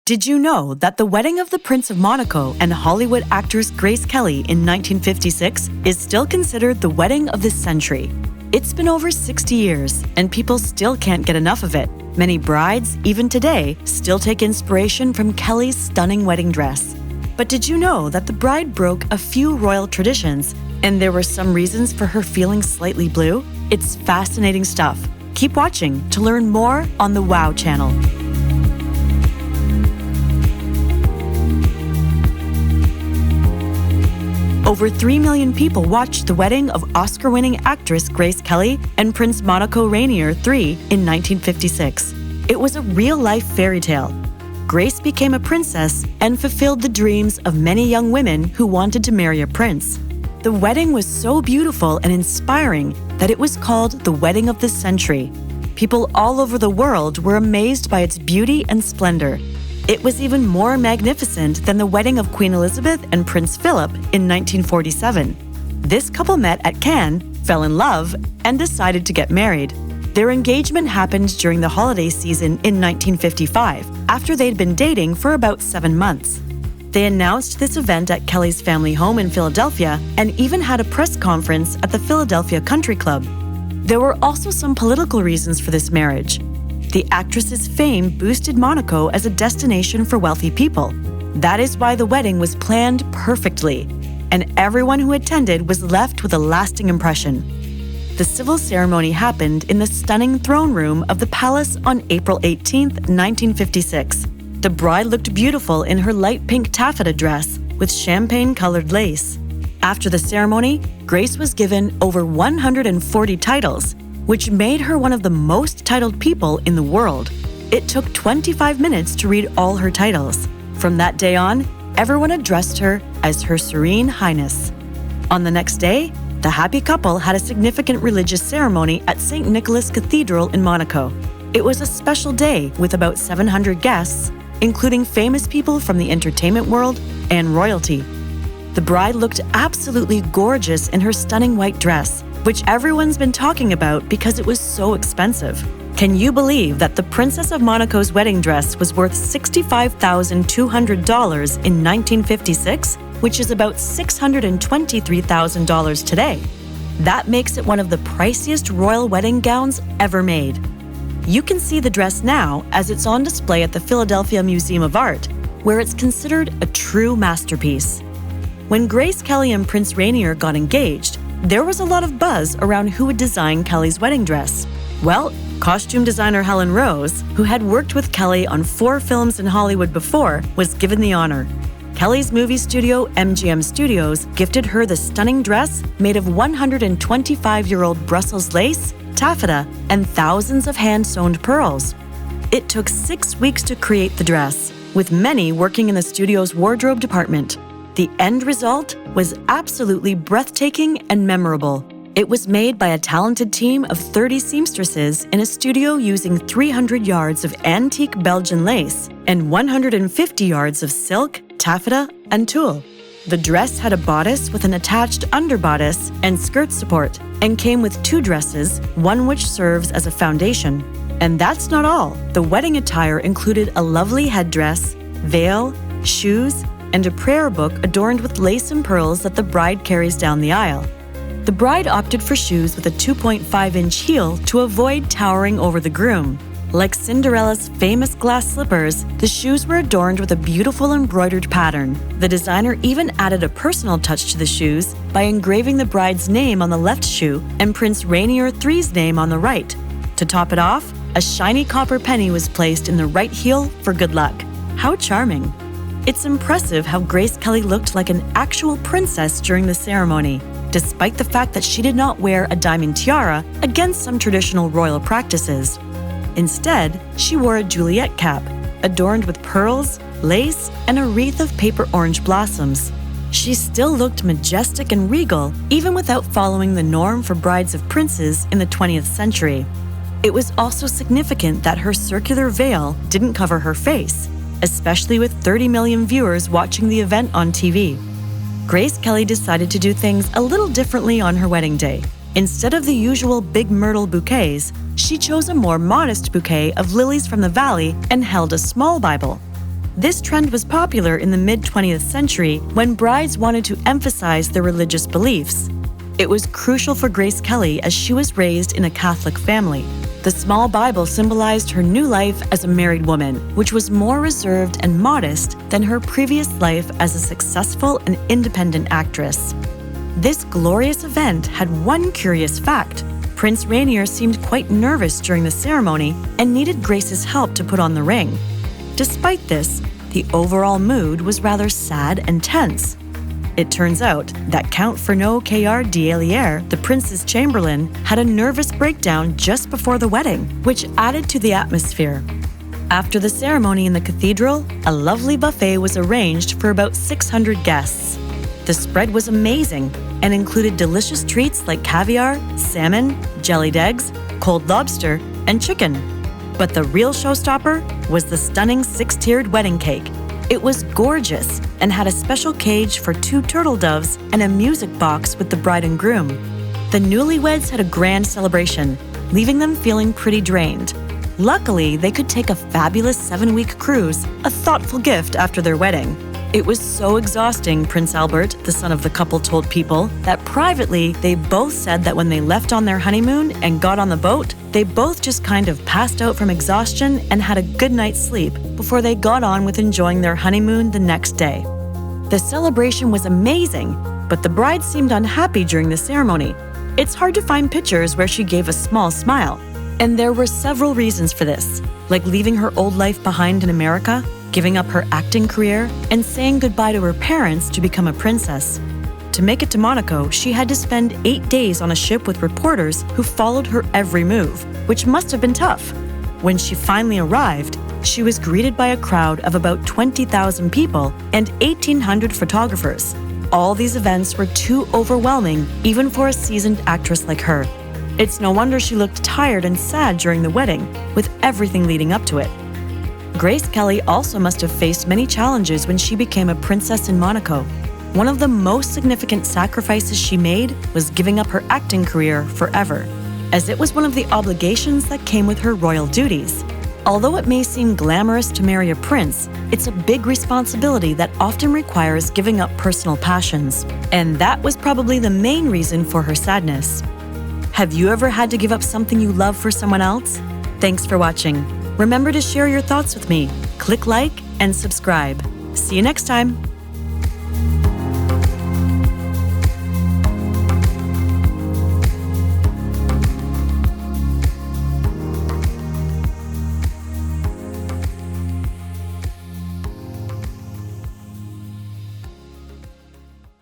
Did you know that the wedding of the Prince of Monaco and Hollywood actress Grace Kelly in 1956 is still considered the wedding of the century? It's been over 60 years, and people still can't get enough of it. Many brides, even today, still take inspiration from Kelly's stunning wedding dress. But did you know that the bride broke a few royal traditions, and there were some reasons for her feeling slightly blue? It's fascinating stuff. Keep watching to learn more on the WOW channel. Over 3 million people watched the wedding of Oscar-winning actress Grace Kelly and Prince Monaco Rainier III in 1956. It was a real-life fairy tale. Grace became a princess and fulfilled the dreams of many young women who wanted to marry a prince. The wedding was so beautiful and inspiring that it was called the Wedding of the Century. People all over the world were amazed by its beauty and splendor. It was even more magnificent than the wedding of Queen Elizabeth and Prince Philip in 1947. This couple met at Cannes, fell in love, and decided to get married. Their engagement happened during the holiday season in 1955, after they'd been dating for about 7 months. They announced this event at Kelly's family home in Philadelphia and even had a press conference at the Philadelphia Country Club. There were also some political reasons for this marriage. The actress's fame boosted Monaco as a destination for wealthy people. That is why the wedding was planned perfectly, and everyone who attended was left with a lasting impression. The civil ceremony happened in the stunning throne room of the palace on April 18, 1956. The bride looked beautiful in her light pink taffeta dress with champagne-colored lace. After the ceremony, Grace was given over 140 titles, which made her one of the most titled people in the world. It took 25 minutes to read all her titles. From that day on, everyone addressed her as Her Serene Highness. On the next day, the happy couple had a significant religious ceremony at St. Nicholas Cathedral in Monaco. It was a special day with about 700 guests, including famous people from the entertainment world and royalty. The bride looked absolutely gorgeous in her stunning white dress, which everyone's been talking about because it was so expensive. Can you believe that the Princess of Monaco's wedding dress was worth $65,200 in 1956, which is about $623,000 today? That makes it one of the priciest royal wedding gowns ever made. You can see the dress now as it's on display at the Philadelphia Museum of Art, where it's considered a true masterpiece. When Grace Kelly and Prince Rainier got engaged, there was a lot of buzz around who would design Kelly's wedding dress. Well, costume designer Helen Rose, who had worked with Kelly on 4 films in Hollywood before, was given the honor. Kelly's movie studio, MGM Studios, gifted her the stunning dress made of 125-year-old Brussels lace, taffeta, and thousands of hand-sewn pearls. It took 6 weeks to create the dress, with many working in the studio's wardrobe department. The end result was absolutely breathtaking and memorable. It was made by a talented team of 30 seamstresses in a studio using 300 yards of antique Belgian lace and 150 yards of silk, taffeta, and tulle. The dress had a bodice with an attached underbodice and skirt support, and came with 2 dresses, one which serves as a foundation. And that's not all. The wedding attire included a lovely headdress, veil, shoes, and a prayer book adorned with lace and pearls that the bride carries down the aisle. The bride opted for shoes with a 2.5-inch heel to avoid towering over the groom. Like Cinderella's famous glass slippers, the shoes were adorned with a beautiful embroidered pattern. The designer even added a personal touch to the shoes by engraving the bride's name on the left shoe and Prince Rainier III's name on the right. To top it off, a shiny copper penny was placed in the right heel for good luck. How charming! It's impressive how Grace Kelly looked like an actual princess during the ceremony, despite the fact that she did not wear a diamond tiara against some traditional royal practices. Instead, she wore a Juliet cap, adorned with pearls, lace, and a wreath of paper orange blossoms. She still looked majestic and regal, even without following the norm for brides of princes in the 20th century. It was also significant that her circular veil didn't cover her face, especially with 30 million viewers watching the event on TV. Grace Kelly decided to do things a little differently on her wedding day. Instead of the usual big myrtle bouquets, she chose a more modest bouquet of lilies from the valley and held a small Bible. This trend was popular in the mid-20th century when brides wanted to emphasize their religious beliefs. It was crucial for Grace Kelly as she was raised in a Catholic family. The small Bible symbolized her new life as a married woman, which was more reserved and modest than her previous life as a successful and independent actress. This glorious event had one curious fact. Prince Rainier seemed quite nervous during the ceremony and needed Grace's help to put on the ring. Despite this, the overall mood was rather sad and tense. It turns out that Count Fernand d'Allier, the prince's chamberlain, had a nervous breakdown just before the wedding, which added to the atmosphere. After the ceremony in the cathedral, a lovely buffet was arranged for about 600 guests. The spread was amazing and included delicious treats like caviar, salmon, jellied eggs, cold lobster, and chicken. But the real showstopper was the stunning 6-tiered wedding cake. It was gorgeous and had a special cage for 2 turtle doves and a music box with the bride and groom. The newlyweds had a grand celebration, leaving them feeling pretty drained. Luckily, they could take a fabulous 7-week cruise, a thoughtful gift after their wedding. It was so exhausting, Prince Albert, the son of the couple, told People, that privately they both said that when they left on their honeymoon and got on the boat, they both just kind of passed out from exhaustion and had a good night's sleep before they got on with enjoying their honeymoon the next day. The celebration was amazing, but the bride seemed unhappy during the ceremony. It's hard to find pictures where she gave a small smile, and there were several reasons for this, like leaving her old life behind in America, giving up her acting career, and saying goodbye to her parents to become a princess. To make it to Monaco, she had to spend 8 days on a ship with reporters who followed her every move, which must have been tough. When she finally arrived, she was greeted by a crowd of about 20,000 people and 1,800 photographers. All these events were too overwhelming even for a seasoned actress like her. It's no wonder she looked tired and sad during the wedding, with everything leading up to it. Grace Kelly also must have faced many challenges when she became a princess in Monaco. One of the most significant sacrifices she made was giving up her acting career forever, as it was one of the obligations that came with her royal duties. Although it may seem glamorous to marry a prince, it's a big responsibility that often requires giving up personal passions. And that was probably the main reason for her sadness. Have you ever had to give up something you love for someone else? Thanks for watching. Remember to share your thoughts with me. Click like and subscribe. See you next time.